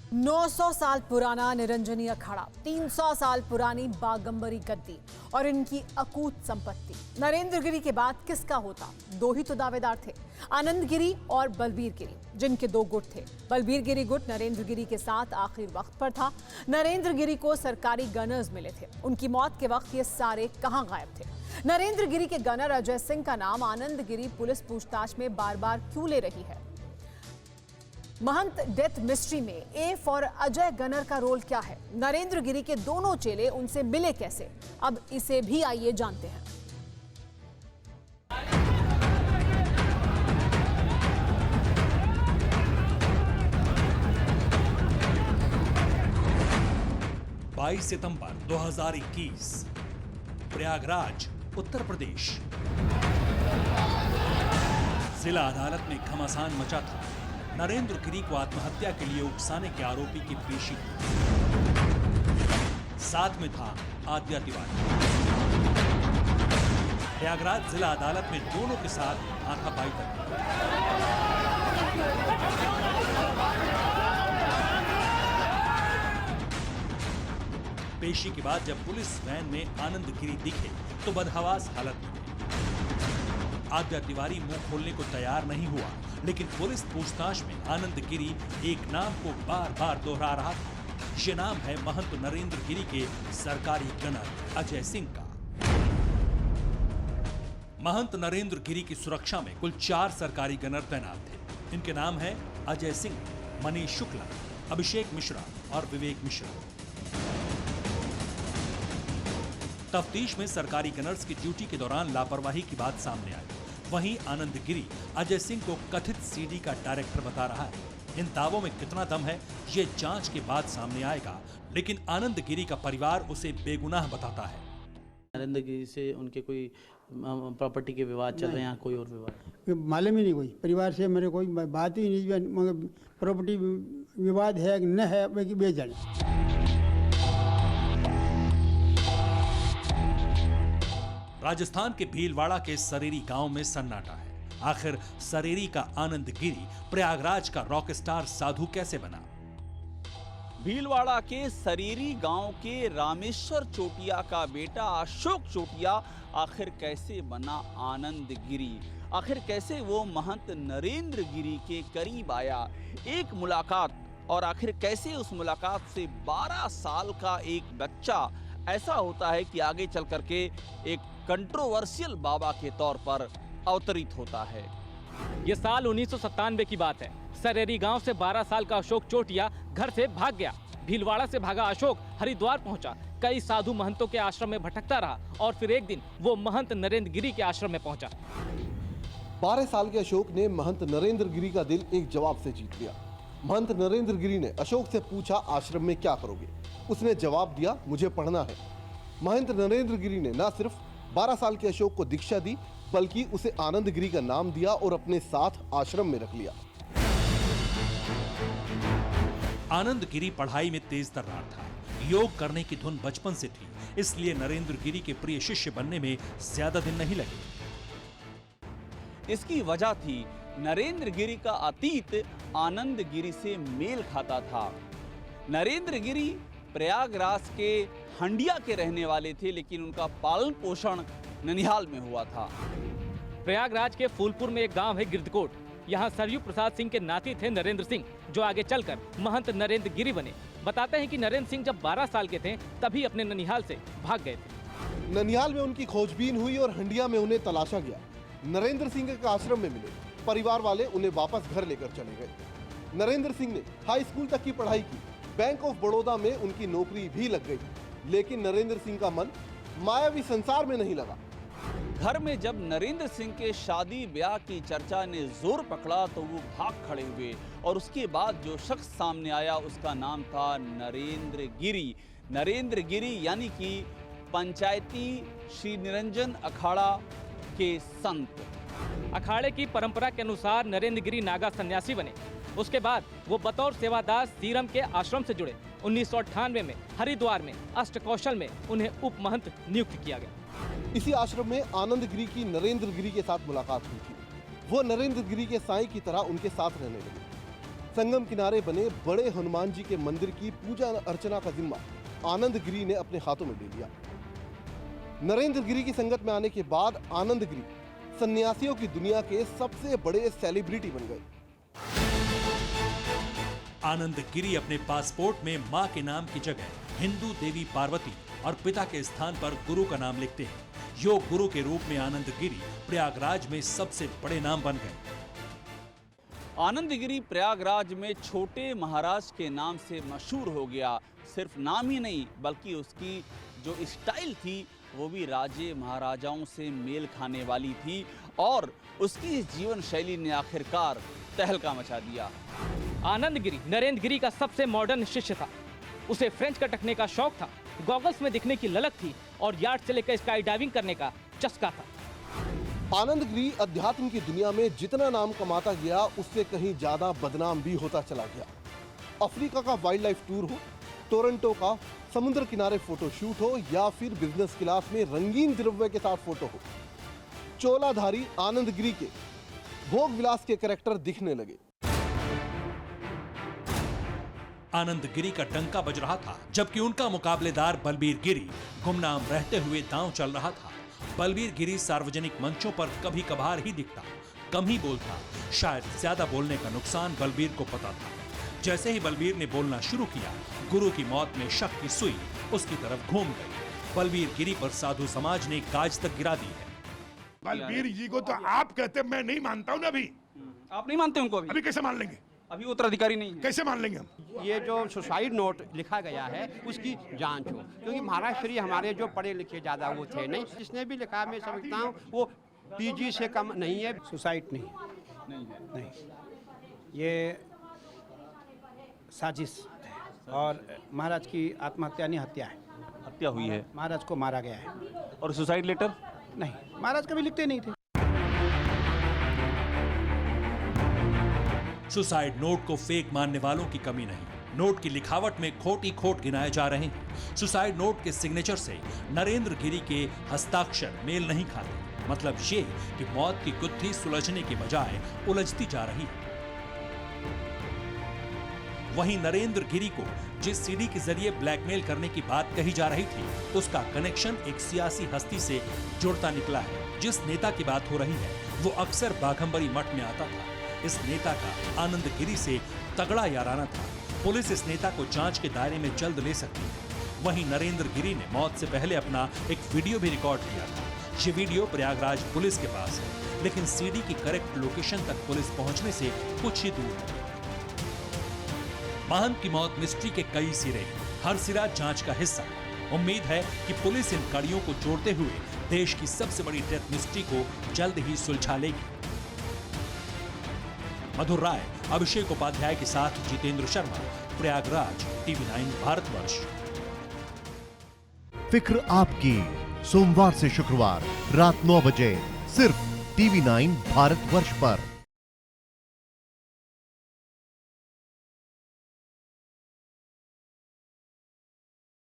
900 साल पुराना निरंजनी अखाड़ा, 300 साल पुरानी बागंबरी गद्दी और इनकी अकूत संपत्ति। नरेंद्र गिरी के बाद किसका होता? दो ही तो दावेदार थे, आनंद गिरी और बलबीर गिरी, जिनके दो गुट थे। बलबीर गिरी गुट नरेंद्र गिरी के साथ आखिरी वक्त पर था। नरेंद्र गिरी को सरकारी गनर्स मिले थे। उनकी मौत के वक्त ये सारे कहां गायब थे? नरेंद्र गिरी के गनर अजय सिंह का नाम आनंद गिरी पुलिस पूछताछ में बार बार क्यों ले रही है? महंत डेथ मिस्ट्री में ए फॉर अजय गनर का रोल क्या है? नरेंद्र गिरी के दोनों चेले उनसे मिले कैसे? अब इसे भी आइए जानते हैं। सितंबर 2021, प्रयागराज, उत्तर प्रदेश। जिला अदालत में घमासान मचा था। नरेंद्र गिरी को आत्महत्या के लिए उकसाने के आरोपी की पेशी। साथ में था आद्या तिवारी। प्रयागराज जिला अदालत में दोनों के साथ हाथापाई तक। पेशी के बाद जब पुलिस वैन में आनंद गिरी दिखे तो बदहवास हालत में थे। आद्या तिवारी मुंह खोलने को तैयार नहीं हुआ, लेकिन पुलिस पूछताछ में आनंद गिरी एक नाम को बार बार दोहरा रहा था। ये नाम है महंत नरेंद्र गिरी के सरकारी गनर अजय सिंह का। महंत नरेंद्र गिरी की सुरक्षा में कुल 4 सरकारी गनर तैनात थे। इनके नाम है अजय सिंह, मनीष शुक्ला, अभिषेक मिश्रा और विवेक मिश्रा। तफ्तीश में सरकारी गनर्स की ड्यूटी के दौरान लापरवाही की बात सामने आई। वहीं आनंद गिरी अजय सिंह को कथित सीडी का डायरेक्टर बता रहा है। इन दावों में कितना दम है ये जांच के बाद सामने आएगा, लेकिन आनंद गिरी का परिवार उसे बेगुनाह बताता है। नरेंद्र गिरी से उनके कोई प्रॉपर्टी के विवाद चल रहे हैं, कोई और विवाद मालूम ही नहीं। कोई परिवार से मेरे कोई बात ही नहीं। प्रॉपर्टी विवाद है कि न है बेजान। राजस्थान के भीलवाड़ा के सरेरी गांव में सन्नाटा है। आखिर सरेरी का आनंद गिरी प्रयागराज का रॉक स्टार साधु कैसे बना? भीलवाड़ा के सरेरी गांव के रामेश्वर चोटिया का बेटा अशोक चोटिया आखिर कैसे बना आनंद गिरी? आखिर कैसे वो महंत नरेंद्र गिरी के करीब आया? एक मुलाकात, और आखिर कैसे उस मुलाकात से 12 साल का एक बच्चा ऐसा होता है कि आगे चल करके एक कंट्रोवर्शियल बाबा के तौर पर अवतरित होता है। ये साल 1997 की बात है। सरेरी गांव से 12 साल का अशोक चोटिया घर से भाग गया। भीलवाड़ा से भागा अशोक हरिद्वार पहुंचा। कई साधु महंतों के आश्रम में भटकता रहा और फिर एक दिन वो महंत नरेंद्र गिरी के आश्रम में पहुंचा। 12 साल के अशोक ने महंत नरेंद्र गिरी का दिल एक जवाब से जीत लिया। महंत नरेंद्र गिरी ने अशोक से पूछा, आश्रम में क्या करोगे? उसने जवाब दिया, मुझे पढ़ना है। महंत नरेंद्र गिरी ने न सिर्फ 12 साल के अशोक को दीक्षा दी, बल्कि उसे आनंद गिरी का नाम दिया और अपने साथ आश्रम में रख लिया। आनंद गिरी पढ़ाई में तेज तर्रार था। योग करने की धुन बचपन से थी, इसलिए नरेंद्र गिरी के प्रिय शिष्य बनने में ज्यादा दिन नहीं लगे। इसकी वजह थी नरेंद्र गिरी का अतीत आनंद गिरी से मेल खाता था। नरेंद्र गिरी प्रयागराज के हंडिया के रहने वाले थे, लेकिन उनका पालन पोषण ननिहाल में हुआ था। प्रयागराज के फूलपुर में एक गांव है गिरदकोट। यहाँ सरयू प्रसाद सिंह के नाती थे नरेंद्र सिंह, जो आगे चलकर महंत नरेंद्र गिरी बने। बताते हैं कि नरेंद्र सिंह जब 12 साल के थे तभी अपने ननिहाल से भाग गए थे। ननिहाल में उनकी खोजबीन हुई और हंडिया में उन्हें तलाशा गया। नरेंद्र सिंह के आश्रम में मिले। परिवार वाले उन्हें वापस घर लेकर चले गए। नरेंद्र सिंह ने हाई स्कूल तक की पढ़ाई की। बैंक ऑफ बड़ौदा में उनकी नौकरी भी लग गई, लेकिन नरेंद्र सिंह का मन मायावी संसार में नहीं लगा। घर में जब नरेंद्र सिंह के शादी ब्याह की चर्चा ने जोर पकड़ा तो वो भाग खड़े हुए, और उसके बाद जो शख्स सामने आया उसका नाम था नरेंद्र गिरी। नरेंद्र गिरी यानी कि पंचायती श्री निरंजन अखाड़ा के संत। अखाड़े की परंपरा के अनुसार नरेंद्र गिरी नागा सन्यासी बने। उसके बाद वो बतौर सेवादास सीरम के आश्रम से जुड़े। 1998 में हरिद्वार में अष्टकौशल में उन्हें उप महंत नियुक्त किया गया। इसी आश्रम में आनंद गिरी की नरेंद्र गिरी के साथ मुलाकात हुई थी। वो नरेंद्र गिरी के साईं की तरह उनके साथ रहने लगे। संगम किनारे बने बड़े हनुमान जी के मंदिर की पूजा अर्चना का जिम्मा आनंद गिरी ने अपने हाथों में ले लिया। नरेंद्र गिरी की संगत में आने के बाद आनंद गिरी सन्यासियों की दुनिया के सबसे बड़े सेलिब्रिटी बन गए। आनंद गिरी अपने पासपोर्ट में मां के नाम की जगह हिंदू देवी पार्वती और पिता के स्थान पर गुरु का नाम लिखते हैं। योग गुरु के रूप में आनंद गिरी प्रयागराज में सबसे बड़े नाम बन गए। आनंद गिरी प्रयागराज में छोटे महाराज के नाम से मशहूर हो गया। सिर्फ नाम ही नहीं बल्कि उसकी जो स्टाइल थी वो भी राजे महाराजाओं से मेल खाने वाली थी और उसकी जीवन शैली ने आखिरकार तहलका मचा दिया। आनंद गिरी नरेंद्र गिरी का सबसे मॉडर्न शिष्य था। उसे फ्रेंच कटकने का शौक था, गॉगल्स में दिखने की ललक थी और यार्ड से लेकर स्काई डाइविंग करने का चस्का था। आनंद गिरी अध्यात्म की दुनिया में जितना नाम कमाता गया उससे कहीं ज्यादा बदनाम भी होता चला गया। अफ्रीका का वाइल्ड लाइफ टूर हो, टोरंटो का समुद्र किनारे फोटो शूट हो या फिर बिजनेस क्लास में रंगीन द्रव्य के साथ फोटो हो, चोलाधारी आनंद गिरी के भोग विलास के कैरेक्टर दिखने लगे। आनंद गिरी का डंका बज रहा था जबकि उनका मुकाबलेदार बलबीर गिरी गुमनाम रहते हुए दांव चल रहा था। बलबीर गिरी सार्वजनिक मंचों पर कभी कभार ही दिखता, कम ही बोलता। शायद ज्यादा बोलने का नुकसान बलबीर को पता था। जैसे ही बलबीर ने बोलना शुरू किया, गुरु की मौत में शक की सुई उसकी तरफ घूम गई। बलबीर गिरी पर साधु समाज ने गाज तक गिरा दी है। बलबीर जी को तो आप कहते, मैं नहीं मानता हूँ ना। अभी आप नहीं मानते उनको? अभी कैसे मान लेंगे? अभी उत्तराधिकारी नहीं है। कैसे मान लेंगे हम? ये जो सुसाइड नोट लिखा गया है उसकी जांच हो, क्योंकि महाराज श्री हमारे जो पढ़े लिखे ज़्यादा वो थे नहीं। जिसने भी लिखा मैं समझता हूँ वो पीजी से कम नहीं है। सुसाइड नहीं, ये साजिश है और महाराज की आत्महत्या नहीं, हत्या है। हत्या हुई है, महाराज को मारा गया है। और सुसाइड लेटर नहीं, महाराज कभी लिखते नहीं थे। सुसाइड नोट को फेक मानने वालों की कमी नहीं। नोट की लिखावट में खोट ही खोट गिनाए जा रहे हैं। सुसाइड नोट के सिग्नेचर से नरेंद्र गिरी के हस्ताक्षर मेल नहीं खाते। मतलब ये कि मौत की गुत्थी सुलझने की बजाय उलझती जा रही है। वहीं नरेंद्र गिरी को जिस सीडी के जरिए ब्लैकमेल करने की बात कही जा रही थी, उसका कनेक्शन एक सियासी हस्ती से जुड़ता निकला है। जिस नेता की बात हो रही है वो अक्सर बाघंबरी मठ में आता था। इस नेता का आनंद गिरी से तगड़ा याराना था। पुलिस इस नेता को जांच के दायरे में जल्द ले सकती है। वहीं नरेंद्र गिरी ने मौत से पहले अपना एक वीडियो भी रिकॉर्ड किया था। ये वीडियो प्रयागराज पुलिस के पास है, लेकिन सीडी की करेक्ट लोकेशन तक पुलिस पहुंचने से कुछ ही दूर है। महंत की मौत मिस्ट्री के कई सिरे, हर सिरा जांच का हिस्सा। उम्मीद है कि पुलिस इन कड़ियों को जोड़ते हुए देश की सबसे बड़ी डेथ मिस्ट्री को जल्द ही सुलझा लेगी। मधुर राय, अभिषेक उपाध्याय के साथ जितेंद्र शर्मा, प्रयागराज, TV9 भारतवर्ष। फिक्र आपकी, सोमवार से शुक्रवार रात 9 बजे सिर्फ TV9 भारतवर्ष पर।